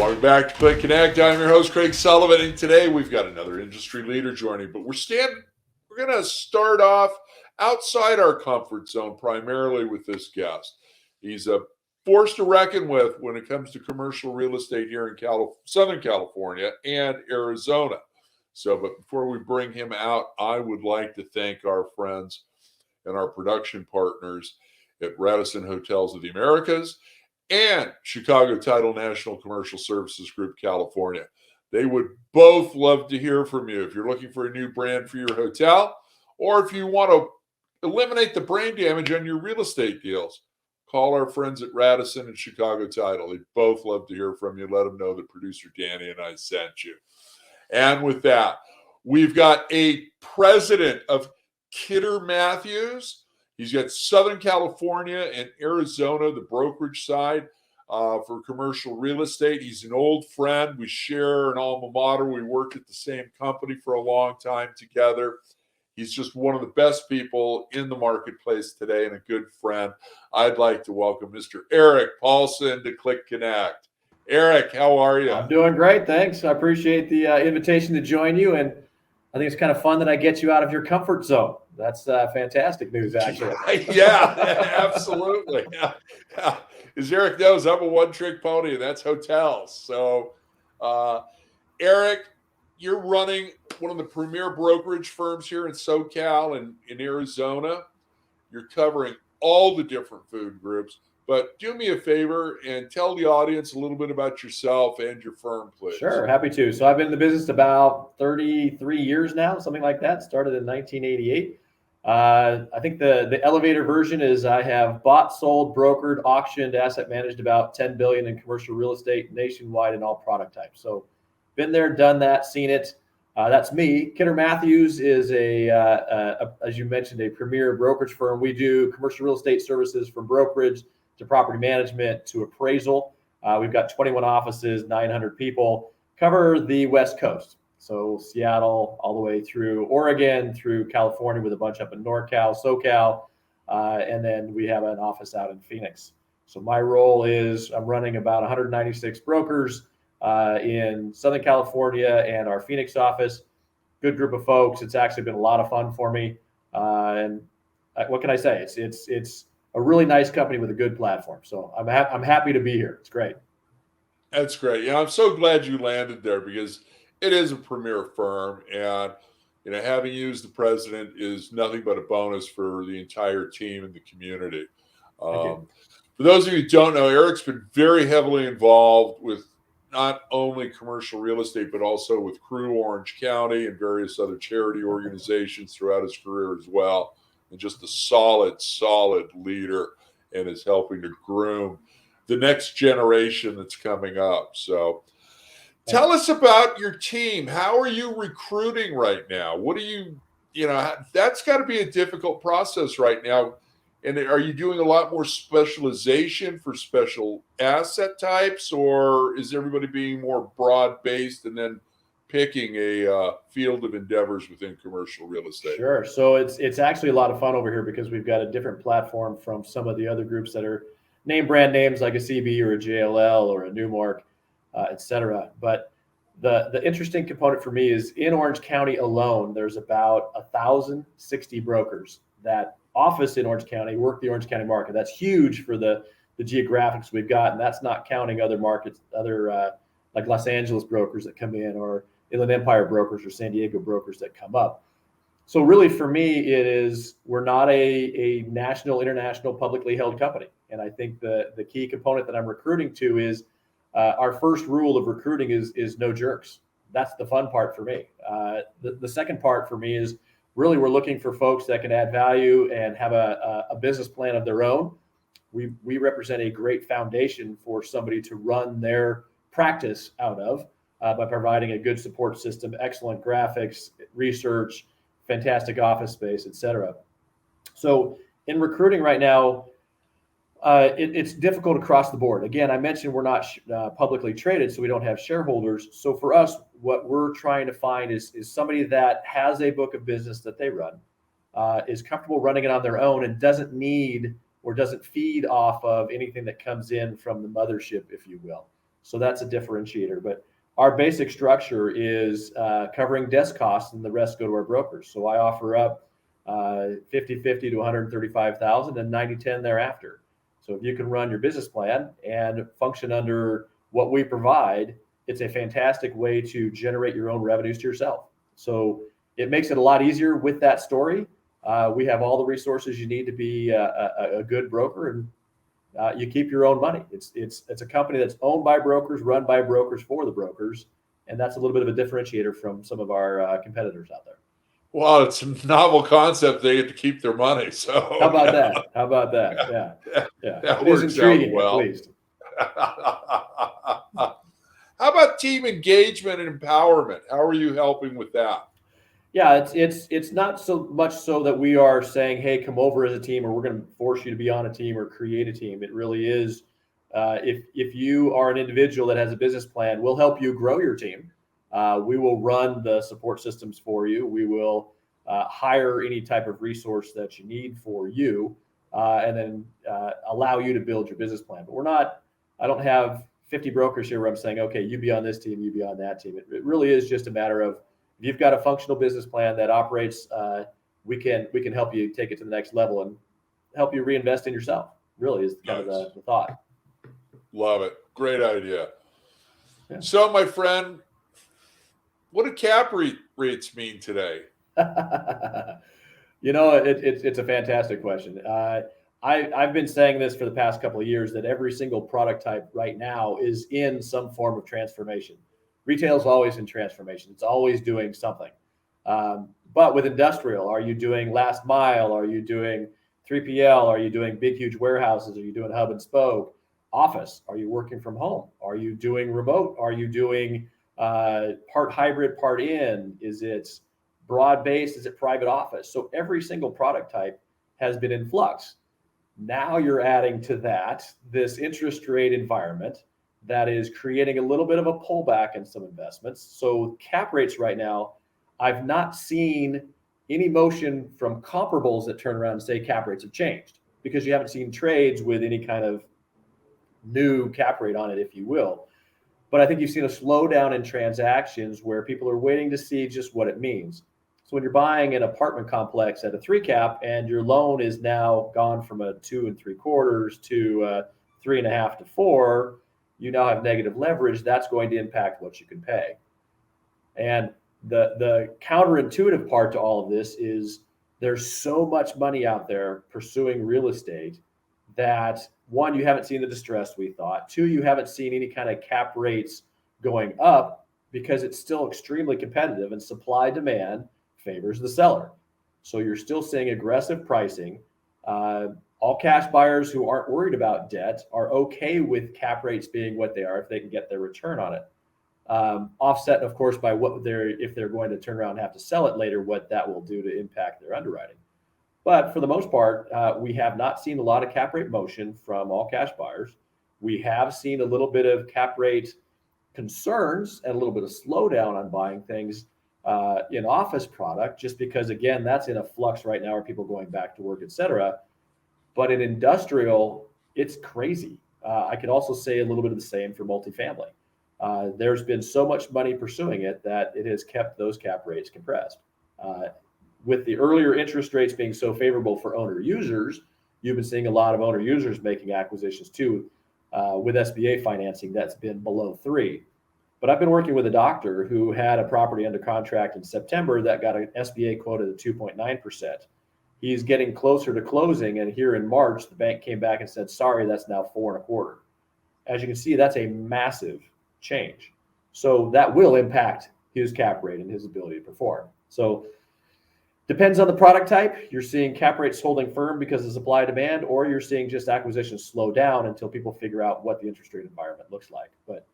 Welcome back to Click Connect. I'm your host, Craig Sullivan, and today we've got another industry leader joining. But we're going to start off outside our comfort zone, primarily with this guest. He's a force to reckon with when it comes to commercial real estate here in Southern California and Arizona. But before we bring him out, I would like to thank our friends and our production partners at Radisson Hotels of the Americas and Chicago Title National Commercial Services Group, California. They would both love to hear from you if you're looking for a new brand for your hotel, or if you want to eliminate the brain damage on your real estate deals. Call our friends at Radisson and Chicago Title. They'd both love to hear from you. Let them know that producer Danny and I sent you. And with that, we've got a president of Kidder Matthews. He's got Southern California and Arizona, the brokerage side for commercial real estate. He's an old friend. We share an alma mater. We worked at the same company for a long time together. He's just one of the best people in the marketplace today and a good friend. I'd like to welcome Mr. Eric Paulson to Click Connect. Eric, how are you? I'm doing great, thanks. I appreciate the invitation to join you, and I think it's kind of fun that I get you out of your comfort zone. That's fantastic news, actually. Yeah, absolutely. Yeah. As Eric knows, I'm a one-trick pony, and that's hotels. So, Eric, you're running one of the premier brokerage firms here in SoCal and in Arizona. You're covering all the different food groups. But do me a favor and tell the audience a little bit about yourself and your firm, please. Sure, happy to. So I've been in the business about 33 years now, something like that. Started in 1988. I think the elevator version is I have bought, sold, brokered, auctioned, asset managed about $10 billion in commercial real estate nationwide in all product types. So been there, done that, seen it. That's me. Kidder Matthews is as you mentioned, a premier brokerage firm. We do commercial real estate services from brokerage to property management to appraisal. We've got 21 offices, 900 people, cover the West Coast. So Seattle all the way through Oregon, through California with a bunch up in NorCal, SoCal, and then we have an office out in Phoenix. So my role is I'm running about 196 brokers in Southern California and our Phoenix office. Good group of folks. It's actually been a lot of fun for me. And what can I say? It's a really nice company with a good platform. So I'm happy to be here. It's great. That's great. Yeah, I'm so glad you landed there because it is a premier firm, and having you as the president is nothing but a bonus for the entire team and the community. For those of you who don't know, Eric's been very heavily involved with not only commercial real estate, but also with Crew Orange County and various other charity organizations throughout his career as well. And just a solid leader, and is helping to groom the next generation that's coming up. So tell us about your team. How are you recruiting right now? What do you that's got to be a difficult process right now. And are you doing a lot more specialization for special asset types, or is everybody being more broad-based and then picking a field of endeavors within commercial real estate? Sure. So it's actually a lot of fun over here because we've got a different platform from some of the other groups that are name brand names like a CB or a JLL or a Newmark, et cetera. But the interesting component for me is in Orange County alone, there's about 1,060 brokers that office in Orange County, work the Orange County market. That's huge for the geographics we've got. And that's not counting other markets, like Los Angeles brokers that come in, or Inland Empire brokers or San Diego brokers that come up. So really for me, we're not a national, international, publicly held company. And I think the key component that I'm recruiting to is our first rule of recruiting is no jerks. That's the fun part for me. The second part for me is really we're looking for folks that can add value and have a business plan of their own. We represent a great foundation for somebody to run their practice out of by providing a good support system, excellent graphics, research, fantastic office space, et cetera. So in recruiting right now, it's difficult across the board. Again, I mentioned we're not publicly traded, so we don't have shareholders. So for us, what we're trying to find is somebody that has a book of business that they run, is comfortable running it on their own, and doesn't need or doesn't feed off of anything that comes in from the mothership, if you will. So that's a differentiator. But our basic structure is covering desk costs, and the rest go to our brokers. So I offer up 50-50 to 135,000 and 90-10 thereafter. So if you can run your business plan and function under what we provide, it's a fantastic way to generate your own revenues to yourself. So it makes it a lot easier with that story. We have all the resources you need to be a good broker, and you keep your own money. It's a company that's owned by brokers, run by brokers for the brokers, and that's a little bit of a differentiator from some of our competitors out there. Well, it's a novel concept. They get to keep their money. So How about that? How about that? Yeah. That It is works intriguing, out well. at least. How about team engagement and empowerment? How are you helping with that? Yeah, it's not so much so that we are saying, hey, come over as a team, or we're going to force you to be on a team or create a team. It really is, if you are an individual that has a business plan, we'll help you grow your team. We will run the support systems for you. We will hire any type of resource that you need for you, and then allow you to build your business plan. But I don't have 50 brokers here where I'm saying, okay, you be on this team, you be on that team. It really is just a matter of, if you've got a functional business plan that operates, we can help you take it to the next level and help you reinvest in yourself. Really is kind of the thought. Love it. Great idea. Yeah. So, my friend, what do cap rates mean today? It's a fantastic question. I've been saying this for the past couple of years, that every single product type right now is in some form of transformation. Retail is always in transformation. It's always doing something. But with industrial, are you doing last mile? Are you doing 3PL? Are you doing big, huge warehouses? Are you doing hub and spoke? Office, are you working from home? Are you doing remote? Are you doing part hybrid, part in? Is it broad-based? Is it private office? So every single product type has been in flux. Now you're adding to that this interest rate environment that is creating a little bit of a pullback in some investments. So cap rates right now, I've not seen any motion from comparables that turn around and say cap rates have changed, because you haven't seen trades with any kind of new cap rate on it, if you will. But I think you've seen a slowdown in transactions where people are waiting to see just what it means. So when you're buying an apartment complex at a 3 cap and your loan is now gone from a 2 3/4 to 3.5 to 4, you now have negative leverage. That's going to impact what you can pay. And the counterintuitive part to all of this is there's so much money out there pursuing real estate that, one, you haven't seen the distress we thought. Two, you haven't seen any kind of cap rates going up because it's still extremely competitive, and supply demand favors the seller. So you're still seeing aggressive pricing. All cash buyers who aren't worried about debt are okay with cap rates being what they are if they can get their return on it. Offset, of course, by if they're going to turn around and have to sell it later, what that will do to impact their underwriting. But for the most part, we have not seen a lot of cap rate motion from all cash buyers. We have seen a little bit of cap rate concerns and a little bit of slowdown on buying things in office product, just because, again, that's in a flux right now, are people going back to work, et cetera. But in industrial, it's crazy. I could also say a little bit of the same for multifamily. There's been so much money pursuing it that it has kept those cap rates compressed. With the earlier interest rates being so favorable for owner users, you've been seeing a lot of owner users making acquisitions too, with SBA financing that's been below 3. But I've been working with a doctor who had a property under contract in September that got an SBA quote at 2.9%. He's getting closer to closing, and here in March, the bank came back and said, sorry, that's now 4.25. As you can see, that's a massive change. So that will impact his cap rate and his ability to perform. So depends on the product type. You're seeing cap rates holding firm because of supply demand, or you're seeing just acquisitions slow down until people figure out what the interest rate environment looks like. But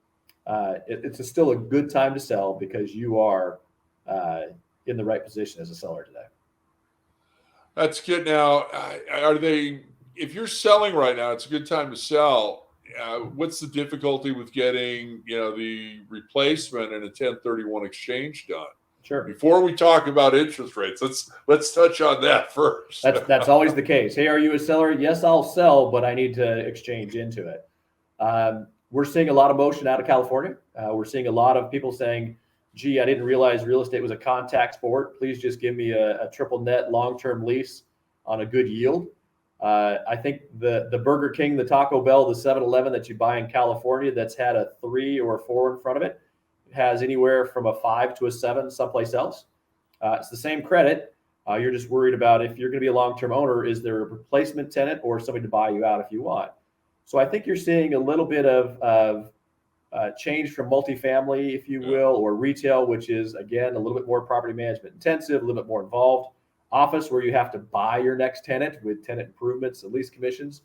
it's still a good time to sell because you are in the right position as a seller today. That's good. Now, if you're selling right now, it's a good time to sell. What's the difficulty with getting, the replacement and a 1031 exchange done? Sure. Before we talk about interest rates, let's touch on that first. That's always the case. Hey, are you a seller? Yes, I'll sell, but I need to exchange into it. we're seeing a lot of motion out of California. We're seeing a lot of people saying, gee, I didn't realize real estate was a contact sport. Please just give me a triple net long-term lease on a good yield. I think the Burger King, the Taco Bell, the 7-Eleven that you buy in California that's had a 3 or 4 in front of it has anywhere from a 5 to a 7 someplace else. It's the same credit. You're just worried about if you're going to be a long-term owner, is there a replacement tenant or somebody to buy you out if you want? So I think you're seeing a little bit of change from multifamily, if you will, or retail, which is, again, a little bit more property management intensive, a little bit more involved. Office, where you have to buy your next tenant with tenant improvements and lease commissions.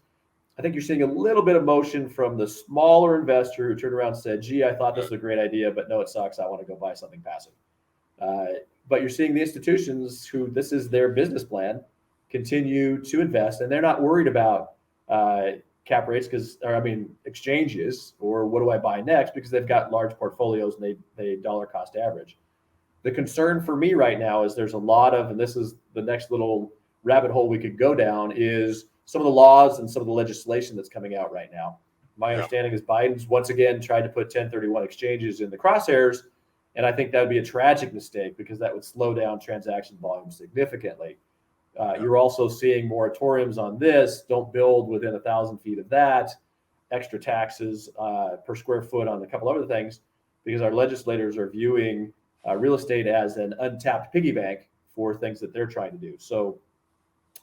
I think you're seeing a little bit of motion from the smaller investor who turned around and said, gee, I thought this was a great idea, but no, it sucks. I want to go buy something passive. But you're seeing the institutions who this is their business plan continue to invest, and they're not worried about cap rates exchanges or what do I buy next, because they've got large portfolios and they dollar cost average. The concern for me right now is there's a lot of, and this is the next little rabbit hole we could go down, is some of the laws and some of the legislation that's coming out right now. My understanding is Biden's once again tried to put 1031 exchanges in the crosshairs, and I think that would be a tragic mistake because that would slow down transaction volume significantly. You're also seeing moratoriums on this, don't build within 1,000 feet of that, extra taxes per square foot on a couple other things, because our legislators are viewing real estate as an untapped piggy bank for things that they're trying to do. So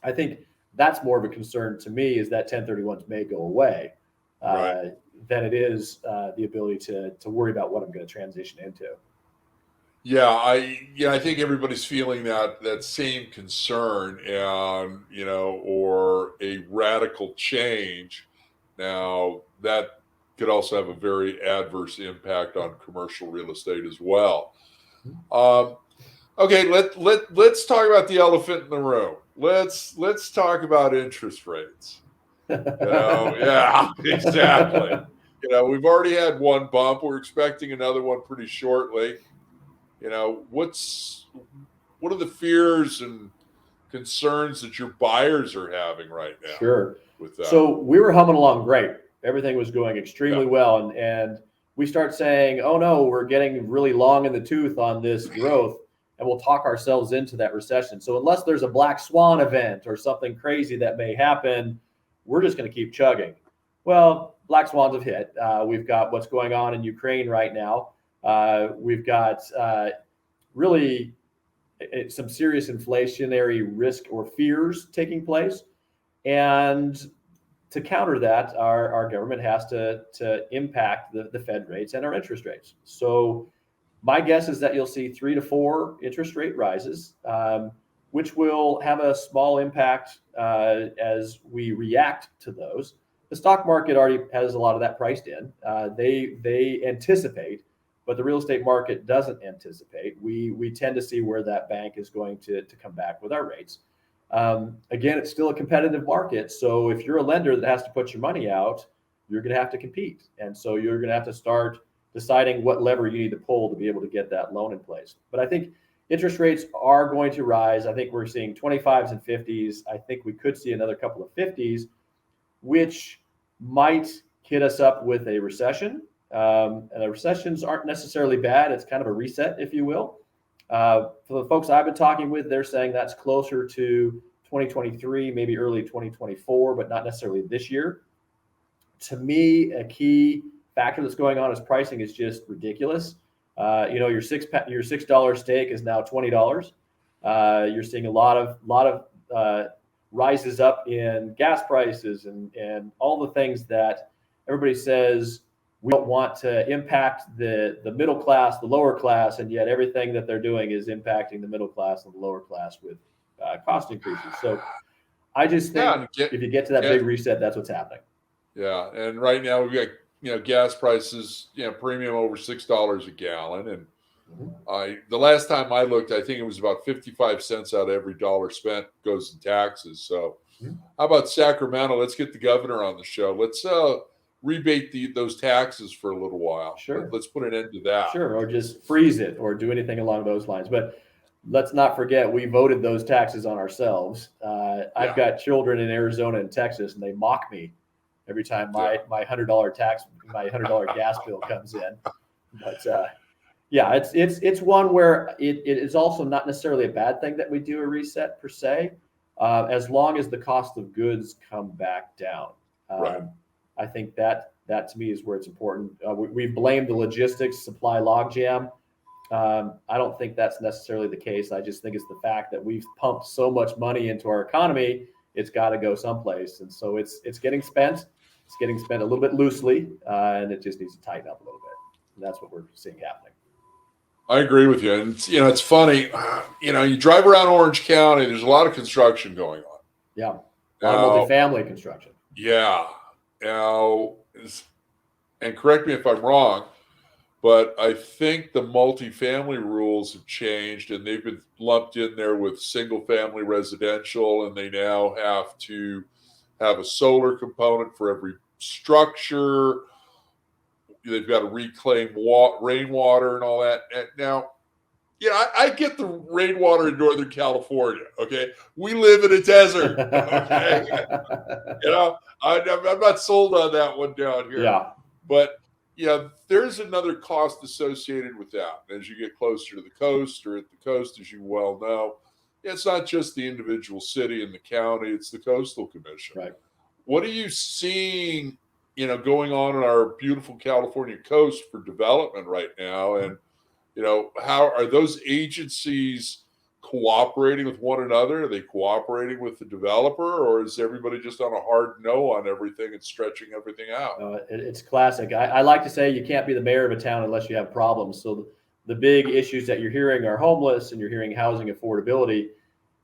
I think that's more of a concern to me, is that 1031s may go away than it is the ability to worry about what I'm going to transition into. Yeah, I think everybody's feeling that same concern, and or a radical change. Now that could also have a very adverse impact on commercial real estate as well. Okay, let's talk about the elephant in the room. Let's talk about interest rates. Yeah, exactly. We've already had one bump. We're expecting another one pretty shortly. What are the fears and concerns that your buyers are having right now? Sure. With that? So we were humming along great. Everything was going extremely well. And we start saying, oh no, we're getting really long in the tooth on this growth, and we'll talk ourselves into that recession. So unless there's a black swan event or something crazy that may happen, we're just going to keep chugging. Well, black swans have hit. We've got what's going on in Ukraine right now. We've got really some serious inflationary risk or fears taking place. And to counter that, our government has to impact the Fed rates and our interest rates. So my guess is that you'll see 3 to 4 interest rate rises, which will have a small impact as we react to those. The stock market already has a lot of that priced in. They anticipate, but the real estate market doesn't anticipate. We tend to see where that bank is going to come back with our rates. Again, it's still a competitive market. So if you're a lender that has to put your money out, you're going to have to compete. And so you're going to have to start deciding what lever you need to pull to be able to get that loan in place. But I think interest rates are going to rise. I think we're seeing 25s and 50s. I think we could see another couple of 50s, which might hit us up with a recession. And the recessions aren't necessarily bad. It's kind of a reset, if you will. For the folks I've been talking with, they're saying that's closer to 2023, maybe early 2024, but not necessarily this year. To me, a key factor that's going on is pricing is just ridiculous. Your $6 steak is now $20. You're seeing a lot of rises up in gas prices and all the things that everybody says we don't want to impact the middle class, the lower class, and yet everything that they're doing is impacting the middle class and the lower class with cost increases. So I just think if you get to that big reset, that's what's happening. Yeah, and right now we've got gas prices, premium over $6 a gallon, and the last time I looked, I think it was about 55 cents out of every dollar spent goes in taxes. So how about Sacramento? Let's get the governor on the show. Let's rebate those taxes for a little while. Sure. Let's put an end to that. Sure, or just freeze it or do anything along those lines. But let's not forget, we voted those taxes on ourselves. I've got children in Arizona and Texas, and they mock me every time my $100 gas bill comes in. But yeah, it's one where it is also not necessarily a bad thing that we do a reset per se, as long as the cost of goods come back down. Right. I think that to me is where it's important. We blame the logistics supply logjam. I don't think that's necessarily the case. I just think it's the fact that we've pumped so much money into our economy, it's got to go someplace, and so it's getting spent. It's getting spent a little bit loosely, and it just needs to tighten up a little bit. And that's what we're seeing happening. I agree with you. And, it's funny, you drive around Orange County, there's a lot of construction going on. Yeah. A lot of multifamily construction. Yeah. Now, and correct me if I'm wrong, but I think the multifamily rules have changed and they've been lumped in there with single family residential, and they now have to have a solar component for every structure. They've got to reclaim rainwater and all that. And now, I get the rainwater in Northern California. Okay, we live in a desert. Okay, I'm not sold on that one down here. Yeah, but there's another cost associated with that. As you get closer to the coast, or at the coast, as you well know, it's not just the individual city and the county; it's the coastal commission. Right. What are you seeing, going on our beautiful California coast for development right now? And, how are those agencies cooperating with one another? Are they cooperating with the developer, or is everybody just on a hard no on everything and stretching everything out? It's classic. I like to say you can't be the mayor of a town unless you have problems. So the big issues that you're hearing are homeless, and you're hearing housing affordability.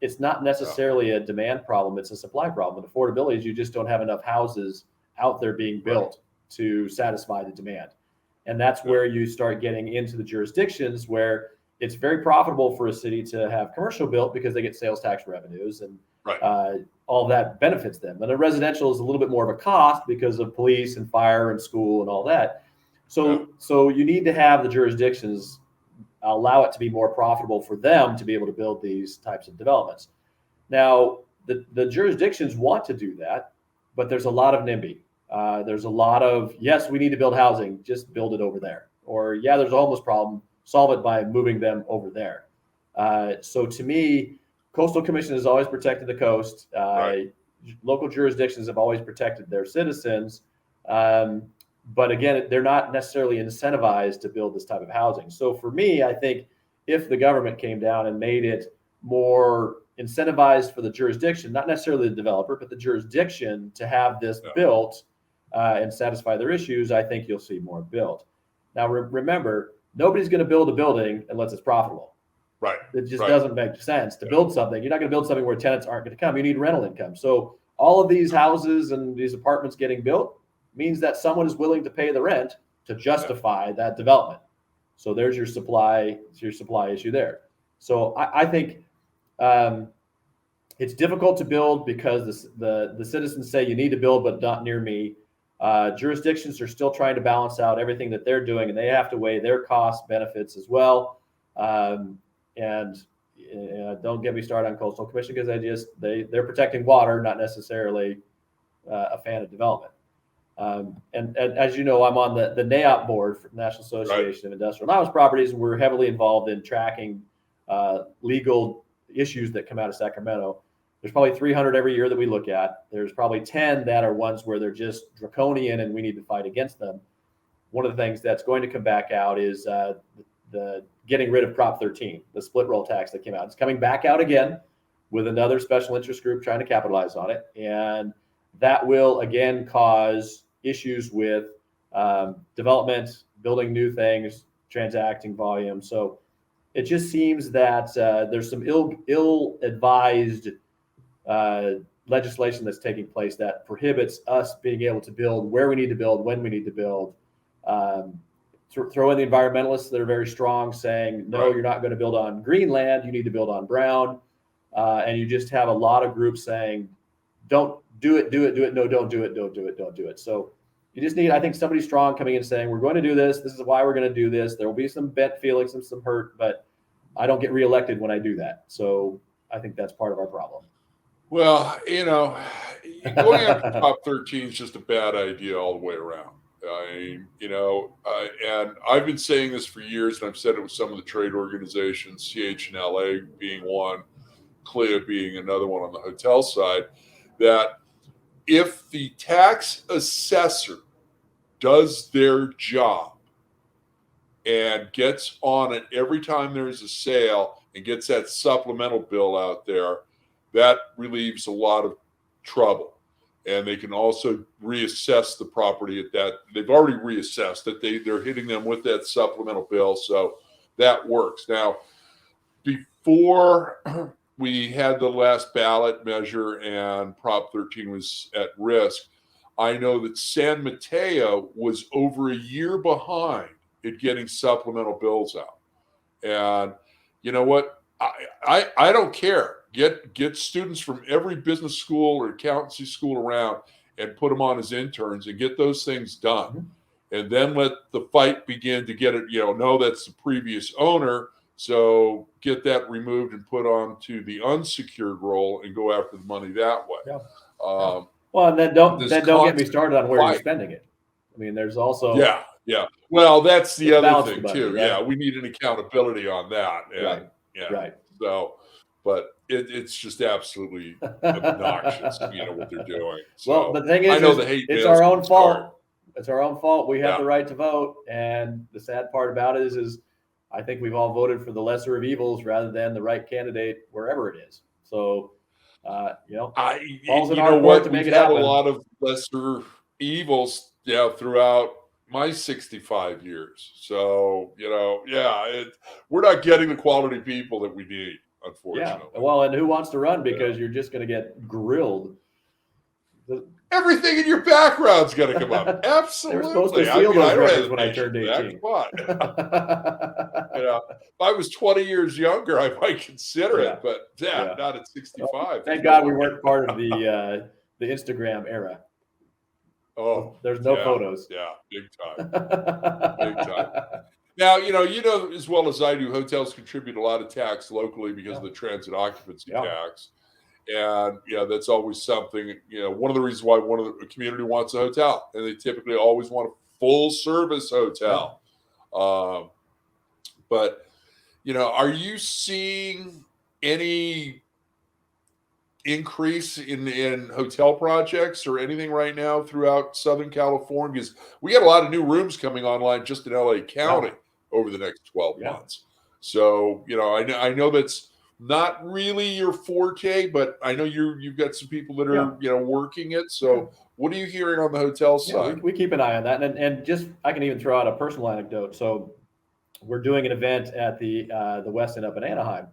It's not necessarily a demand problem. It's a supply problem. And affordability is you just don't have enough houses out there being built to satisfy the demand. And that's where you start getting into the jurisdictions where it's very profitable for a city to have commercial built because they get sales tax revenues, and all that benefits them. And the residential is a little bit more of a cost because of police and fire and school and all that. So you need to have the jurisdictions allow it to be more profitable for them to be able to build these types of developments. Now, the jurisdictions want to do that, but there's a lot of NIMBY. There's a lot of, yes, we need to build housing, just build it over there. Or, yeah, there's a homeless problem, solve it by moving them over there. So to me, Coastal Commission has always protected the coast. Local jurisdictions have always protected their citizens. But again, they're not necessarily incentivized to build this type of housing. So for me, I think if the government came down and made it more incentivized for the jurisdiction, not necessarily the developer, but the jurisdiction to have this built and satisfy their issues, I think you'll see more built. Now, remember, nobody's going to build a building unless it's profitable. Right. It just doesn't make sense to build something. You're not going to build something where tenants aren't going to come. You need rental income. So all of these houses and these apartments getting built means that someone is willing to pay the rent to justify that development. So there's your supply issue there. So I think it's difficult to build because the citizens say you need to build, but not near me. Jurisdictions are still trying to balance out everything that they're doing, and they have to weigh their cost benefits as well. And don't get me started on Coastal Commission because they're protecting water, not necessarily a fan of development. And as you know, I'm on the NAIOP board for National Association of Industrial and Office Properties, and we're heavily involved in tracking legal issues that come out of Sacramento. There's probably 300 every year that we look at. There's probably 10 that are ones where they're just draconian and we need to fight against them. One of the things that's going to come back out is the getting rid of Prop 13, the split roll tax that came out. It's coming back out again with another special interest group trying to capitalize on it. And that will, again, cause issues with development, building new things, transacting volume. So it just seems that there's some ill-advised legislation that's taking place that prohibits us being able to build where we need to build, when we need to build. Throw in the environmentalists that are very strong saying, no, you're not going to build on green land, you need to build on brown. And you just have a lot of groups saying, don't do it, no, don't do it. So you just need, I think, somebody strong coming in saying, we're going to do this. This is why we're going to do this. There will be some bent feelings and some hurt, but I don't get reelected when I do that. So I think that's part of our problem. Well, going after Prop 13 is just a bad idea all the way around. And I've been saying this for years, and I've said it with some of the trade organizations, CH&LA being one, CLIA being another one on the hotel side, that if the tax assessor does their job and gets on it every time there's a sale and gets that supplemental bill out there, that relieves a lot of trouble. And they can also reassess the property at that. They've already reassessed that they're hitting them with that supplemental bill. So that works. Now, before we had the last ballot measure and Prop 13 was at risk, I know that San Mateo was over a year behind at getting supplemental bills out. And you know what? I don't care. Get students from every business school or accountancy school around and put them on as interns and get those things done. And then let the fight begin to get it, no, that's the previous owner. So get that removed and put onto the unsecured roll and go after the money that way. Yeah. Well, and then don't get me started on where you're spending it. I mean, there's also yeah. Well, that's the other thing too. Right? Yeah, we need an accountability on that. And, right. Yeah. Right. So, but it's just absolutely obnoxious, what they're doing. So, well, the thing is, I know the hate it's our own fault. Hard. It's our own fault. We have the right to vote, and the sad part about it is I think we've all voted for the lesser of evils rather than the right candidate wherever it is. So, falls in our court to make it happen. We've had a lot of lesser evils, throughout my 65 years. So, we're not getting the quality people that we need, unfortunately. Yeah. Well, and who wants to run because you're just going to get grilled. Everything in your background's going to come up. Absolutely. They're supposed to seal those records when I turned 18. If I was 20 years younger, I might consider it, but not at 65. Thank God we weren't part of the Instagram era. Oh, there's no photos. Yeah, big time. Big time. Now, as well as I do, hotels contribute a lot of tax locally because of the transit occupancy tax. And that's always something, one of the reasons why a community wants a hotel, and they typically always want a full service hotel. But, are you seeing any increase in hotel projects or anything right now throughout Southern California? Because we got a lot of new rooms coming online just in LA County over the next 12 months. So, I know that's not really your forte, but I know you've got some people that are working it. So what are you hearing on the hotel side? We keep an eye on that. And just, I can even throw out a personal anecdote. So we're doing an event at the Westin up in Anaheim.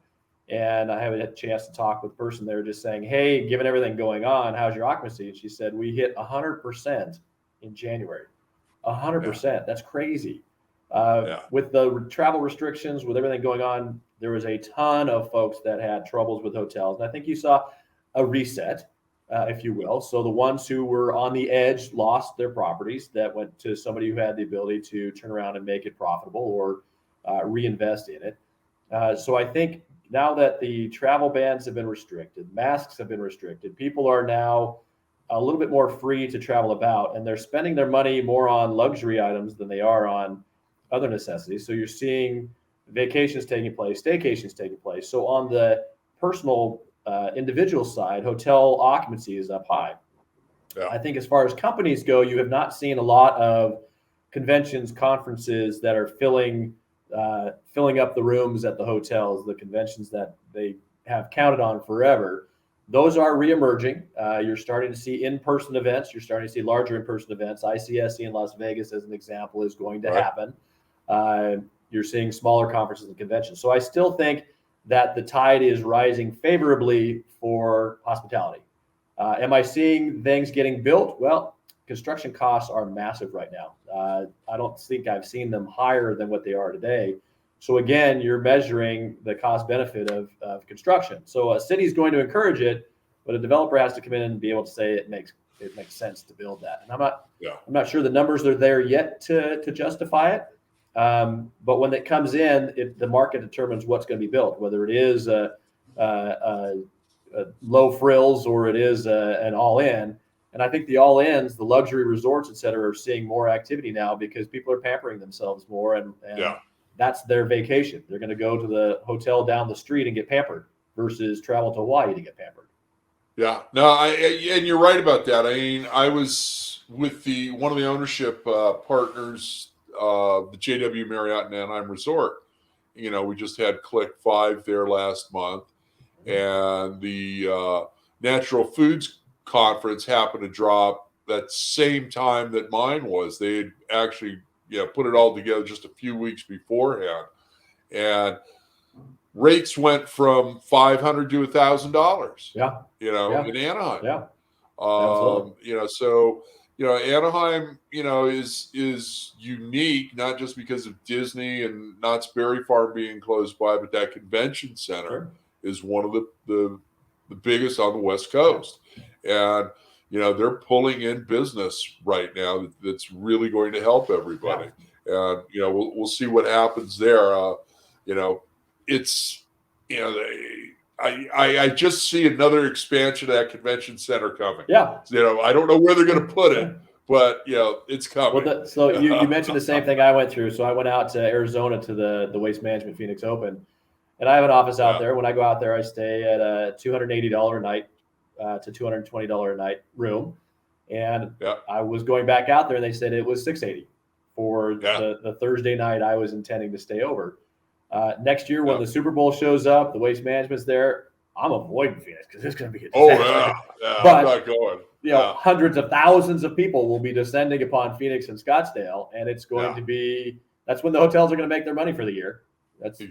And I have a chance to talk with a person there just saying, hey, given everything going on, how's your occupancy? And she said, we hit 100% in January. 100%. That's crazy. With the travel restrictions, with everything going on, there was a ton of folks that had troubles with hotels. And I think you saw a reset, if you will. So the ones who were on the edge lost their properties that went to somebody who had the ability to turn around and make it profitable or reinvest in it. So I think now that the travel bans have been restricted, masks have been restricted, people are now a little bit more free to travel about, and they're spending their money more on luxury items than they are on other necessities. So you're seeing vacations taking place, staycations taking place. So on the personal individual side, hotel occupancy is up high. I think as far as companies go, you have not seen a lot of conventions, conferences that are filling up the rooms at the hotels, the conventions that they have counted on forever. Those are reemerging. You're starting to see in-person events. You're starting to see larger in-person events. ICSC in Las Vegas, as an example, is going to happen. You're seeing smaller conferences and conventions. So I still think that the tide is rising favorably for hospitality. Am I seeing things getting built? Well, construction costs are massive right now. I don't think I've seen them higher than what they are today. So again, you're measuring the cost benefit of construction. So a city is going to encourage it, but a developer has to come in and be able to say it makes sense to build that. And I'm not sure the numbers are there yet to justify it. But when it comes in, the market determines what's going to be built, whether it is a low frills or it is an all in. And I think the all ins, the luxury resorts, et cetera, are seeing more activity now because people are pampering themselves more, and Yeah. that's their vacation. They're going to go to the hotel down the street and get pampered versus travel to Hawaii to get pampered. Yeah, no, and you're right about that. I mean, I was with one of the ownership partners, the JW Marriott and Anaheim Resort. You know, we just had Click 5 there last month, and the Natural Foods Conference happened to drop that same time that mine was. They had actually, put it all together just a few weeks beforehand, and rates went from $500 to $1,000. Yeah. In Anaheim. Yeah. Absolutely. Anaheim, is unique, not just because of Disney and Knott's Berry Farm being close by, but that convention center is one of the biggest on the West Coast. And, they're pulling in business right now that's really going to help everybody. And, we'll see what happens there. I just see another expansion of that convention center coming. Yeah. I don't know where they're going to put it, but it's coming. Well, so you mentioned the same thing I went through. So I went out to Arizona to the Waste Management Phoenix Open, and I have an office out there. When I go out there, I stay at a $280 a night to $220 a night room. And I was going back out there, and they said it was $680 for the Thursday night I was intending to stay over. Next year, when the Super Bowl shows up, the Waste Management's there, I'm avoiding Phoenix because it's going to be a disaster. But, I'm not going. Hundreds of thousands of people will be descending upon Phoenix and Scottsdale, and it's going to be – that's when the hotels are going to make their money for the year. That's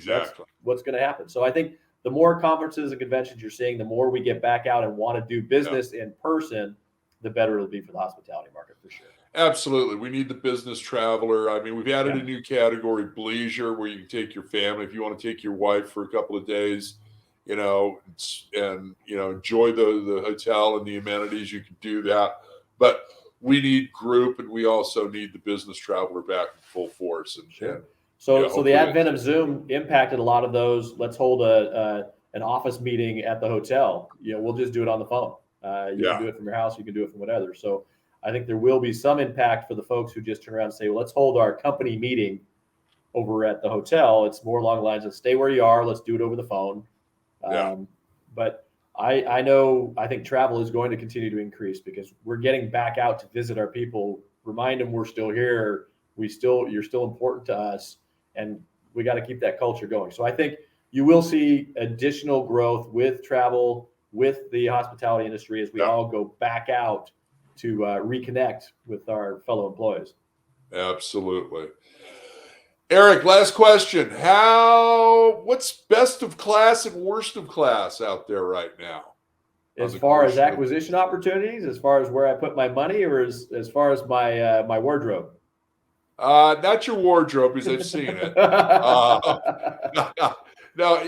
what's going to happen. So I think the more conferences and conventions you're seeing, the more we get back out and want to do business in person, the better it'll be for the hospitality market for sure. Absolutely. We need the business traveler. I mean, we've added a new category, bleisure, where you can take your family. If you want to take your wife for a couple of days, and enjoy the hotel and the amenities, you can do that. But we need group, and we also need the business traveler back in full force. So the advent of Zoom impacted a lot of those. Let's hold an office meeting at the hotel. We'll just do it on the phone. You can do it from your house. You can do it from whatever. So I think there will be some impact for the folks who just turn around and say, well, let's hold our company meeting over at the hotel. It's more along the lines of stay where you are. Let's do it over the phone. But I think travel is going to continue to increase because we're getting back out to visit our people, remind them we're still here. You're still important to us, and we got to keep that culture going. So I think you will see additional growth with travel, with the hospitality industry as we all go back out to reconnect with our fellow employees. Absolutely. Eric, last question. What's best of class and worst of class out there right now? As far as acquisition opportunities, as far as where I put my money, or as far as my wardrobe? Not your wardrobe, because I've seen it. No,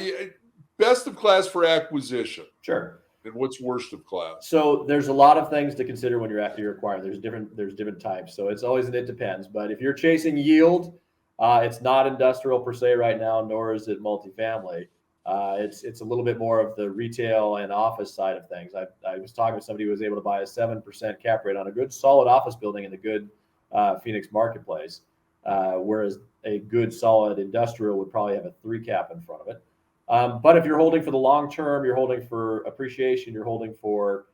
best of class for acquisition. Sure. And what's worst of class? So there's a lot of things to consider when you're acquiring. There's different types. So it's always it depends. But if you're chasing yield, it's not industrial per se right now, nor is it multifamily. It's a little bit more of the retail and office side of things. I was talking to somebody who was able to buy a 7% cap rate on a good solid office building in the good Phoenix marketplace, whereas a good solid industrial would probably have a 3 cap in front of it. But if you're holding for the long term, you're holding for appreciation, you're holding for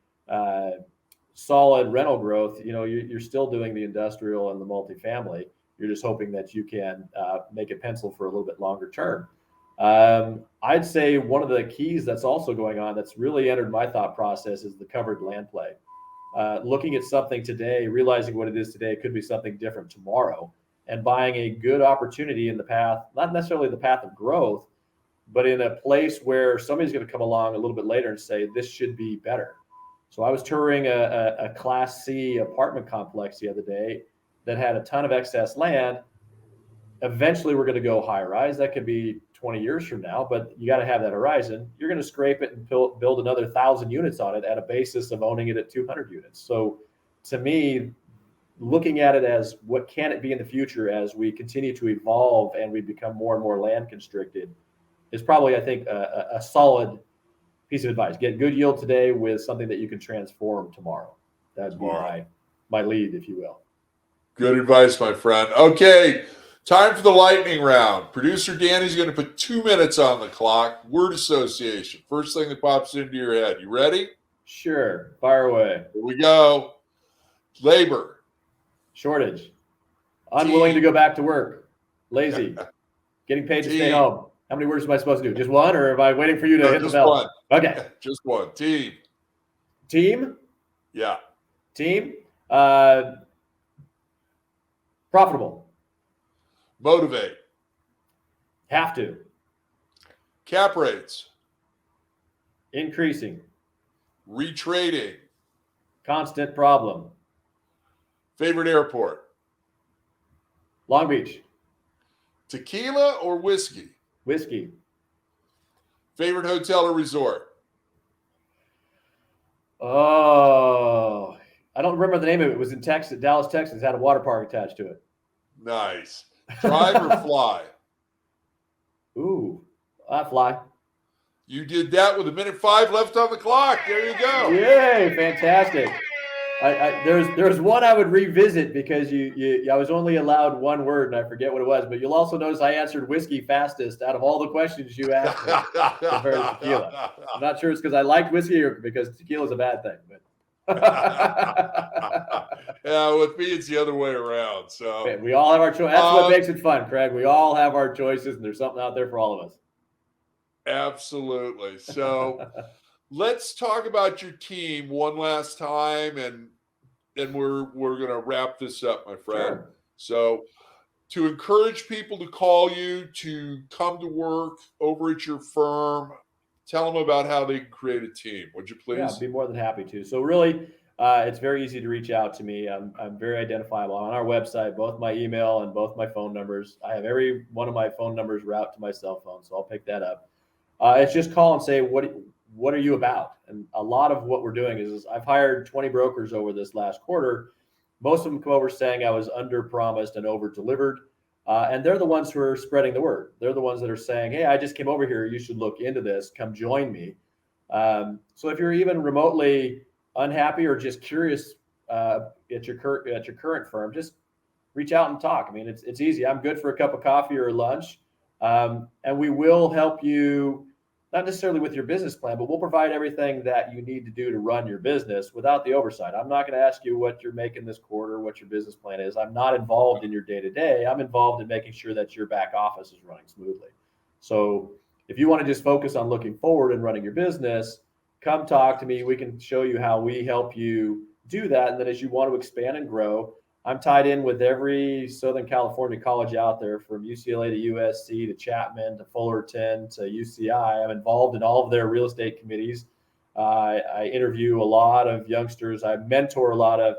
solid rental growth, you're still doing the industrial and the multifamily. You're just hoping that you can make it pencil for a little bit longer term. I'd say one of the keys that's also going on that's really entered my thought process is the covered land play. Looking at something today, realizing what it is today could be something different tomorrow, and buying a good opportunity in the path, not necessarily the path of growth, but in a place where somebody's going to come along a little bit later and say, this should be better. So I was touring a Class C apartment complex the other day that had a ton of excess land. Eventually, we're going to go high rise. That could be 20 years from now, but you got to have that horizon. You're going to scrape it and build another 1,000 units on it at a basis of owning it at 200 units. So to me, looking at it as what can it be in the future as we continue to evolve and we become more and more land constricted is probably, I think, a solid piece of advice. Get good yield today with something that you can transform tomorrow. That'd be my lead, if you will. Good advice, my friend. Okay, time for the lightning round. Producer Danny's going to put 2 minutes on the clock. Word association. First thing that pops into your head. You ready? Sure. Fire away. Here we go. Labor. Shortage. Unwilling to go back to work. Lazy. Getting paid to stay home. How many words am I supposed to do? Just one, or am I waiting for you to hit the bell? One. Okay. Just one. Team. Team? Yeah. Team? Profitable. Motivate. Have to. Cap rates. Increasing. Retrading. Constant problem. Favorite airport. Long Beach. Tequila or whiskey? Whiskey. Favorite hotel or resort? Oh, I don't remember the name of it. It was in Texas, Dallas, Texas. It had a water park attached to it. Nice. Drive or fly? Ooh, I fly. You did that with 1:05 left on the clock. There you go. Yay, fantastic. There's one I would revisit because I was only allowed one word and I forget what it was, but you'll also notice I answered whiskey fastest out of all the questions you asked me compared to tequila. I'm not sure it's because I liked whiskey or because tequila is a bad thing, but yeah, with me it's the other way around. So man, we all have our choice. That's what makes it fun, Craig. We all have our choices, and there's something out there for all of us. Absolutely. So let's talk about your team one last time, and we're going to wrap this up, my friend. Sure. So to encourage people to call you, to come to work over at your firm, tell them about how they can create a team. Would you please? Yeah, I'd be more than happy to. So really, it's very easy to reach out to me. I'm very identifiable on our website, both my email and both my phone numbers. I have every one of my phone numbers route to my cell phone, so I'll pick that up. It's just call and say, what are you about? And a lot of what we're doing is I've hired 20 brokers over this last quarter. Most of them come over saying I was under promised and over delivered. And they're the ones who are spreading the word. They're the ones that are saying, hey, I just came over here. You should look into this. Come join me. So if you're even remotely unhappy or just curious at your current firm, just reach out and talk. I mean, it's easy. I'm good for a cup of coffee or lunch. And we will help you, not necessarily with your business plan, but we'll provide everything that you need to do to run your business without the oversight. I'm not going to ask you what you're making this quarter, what your business plan is. I'm not involved in your day-to-day. I'm involved in making sure that your back office is running smoothly. So if you want to just focus on looking forward and running your business, come talk to me. We can show you how we help you do that. And then as you want to expand and grow, I'm tied in with every Southern California college out there, from UCLA to USC to Chapman to Fullerton to UCI. I'm involved in all of their real estate committees. I interview a lot of youngsters. I mentor a lot of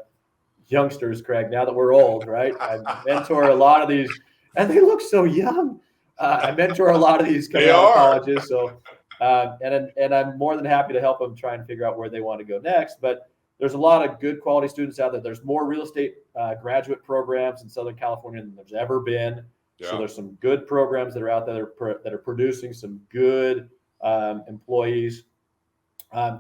youngsters, Craig, now that we're old, right? I mentor a lot of these, and they look so young. I mentor a lot of these coming out of colleges. So, and I'm more than happy to help them try and figure out where they want to go next. But there's a lot of good quality students out there. There's more real estate graduate programs in Southern California than there's ever been. Yeah. So there's some good programs that are out there that are producing some good employees.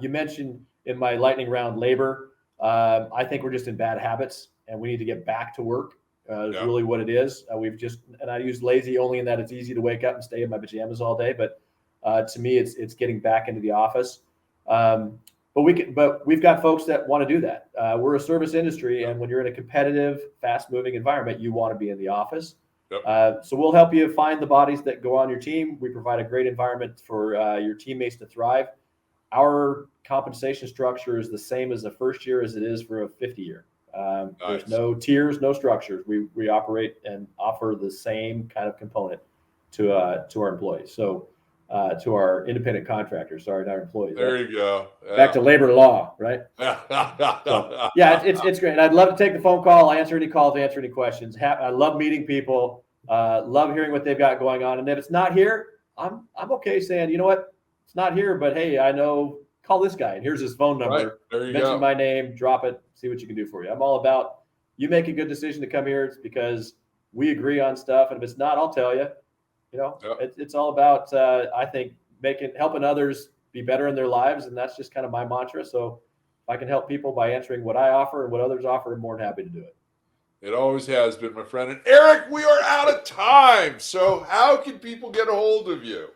You mentioned in my lightning round labor. I think we're just in bad habits, and we need to get back to work. Is really what it is. And I use lazy only in that it's easy to wake up and stay in my pajamas all day. But to me, it's getting back into the office. But we've got folks that want to do that. We're a service industry, and when you're in a competitive, fast-moving environment, you want to be in the office. Yep. So we'll help you find the bodies that go on your team. We provide a great environment for your teammates to thrive. Our compensation structure is the same as the first year as it is for a 50-year. Nice. There's no tiers, no structures. We operate and offer the same kind of component to our employees. So. To our independent contractors, sorry, not our employees. There you go. Yeah. Back to labor law, right? So, yeah, it's great. And I'd love to take the phone call, answer any calls, answer any questions. I love meeting people. Love hearing what they've got going on. And if it's not here, I'm okay saying, you know what, it's not here, but hey, I know, call this guy, and here's his phone number. Right. There you Mention my name, drop it, see what you can do for you. I'm all about you make a good decision to come here. It's because we agree on stuff, and if it's not, I'll tell you. You know, yep. It's all about, I think, helping others be better in their lives. And that's just kind of my mantra. So if I can help people by answering what I offer and what others offer, I'm more than happy to do it. It always has been, my friend. And Eric, we are out of time. So how can people get a hold of you?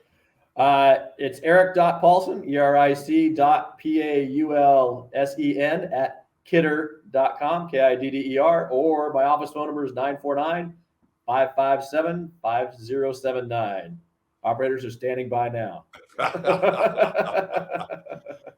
It's Eric.Paulsen, ERIC.PAULSEN at Kidder.com, KIDDER, or my office phone number is 949-557-5079. Operators are standing by now.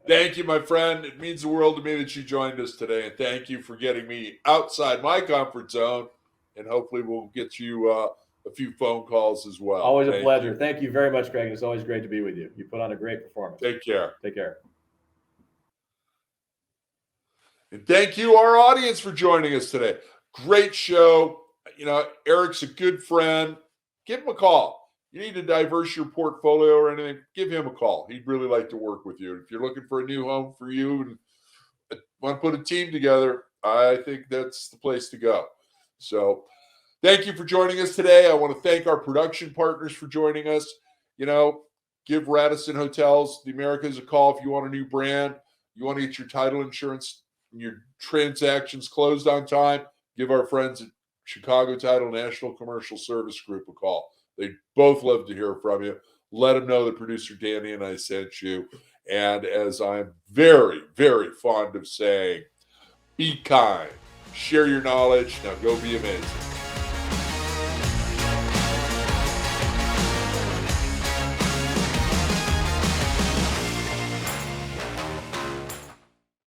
Thank you, my friend. It means the world to me that you joined us today, and thank you for getting me outside my comfort zone, and hopefully we'll get you a few phone calls as well. Always a pleasure. Thank you very much, Greg. It's always great to be with you. You put on a great performance. Take care. Take care. And thank you, our audience, for joining us today. Great show. You know, Eric's a good friend. Give him a call. You need to diverse your portfolio or anything, give him a call. He'd really like to work with you. If you're looking for a new home for you and want to put a team together, I think that's the place to go. So thank you for joining us today. I want to thank our production partners for joining us. You know, give Radisson Hotels, the Americas, a call if you want a new brand. You want to get your title insurance and your transactions closed on time, give our friends at Chicago Title National Commercial Service Group a call. They'd both love to hear from you. Let them know that producer Danny and I sent you. And as I'm very, very fond of saying, be kind, share your knowledge. Now go be amazing.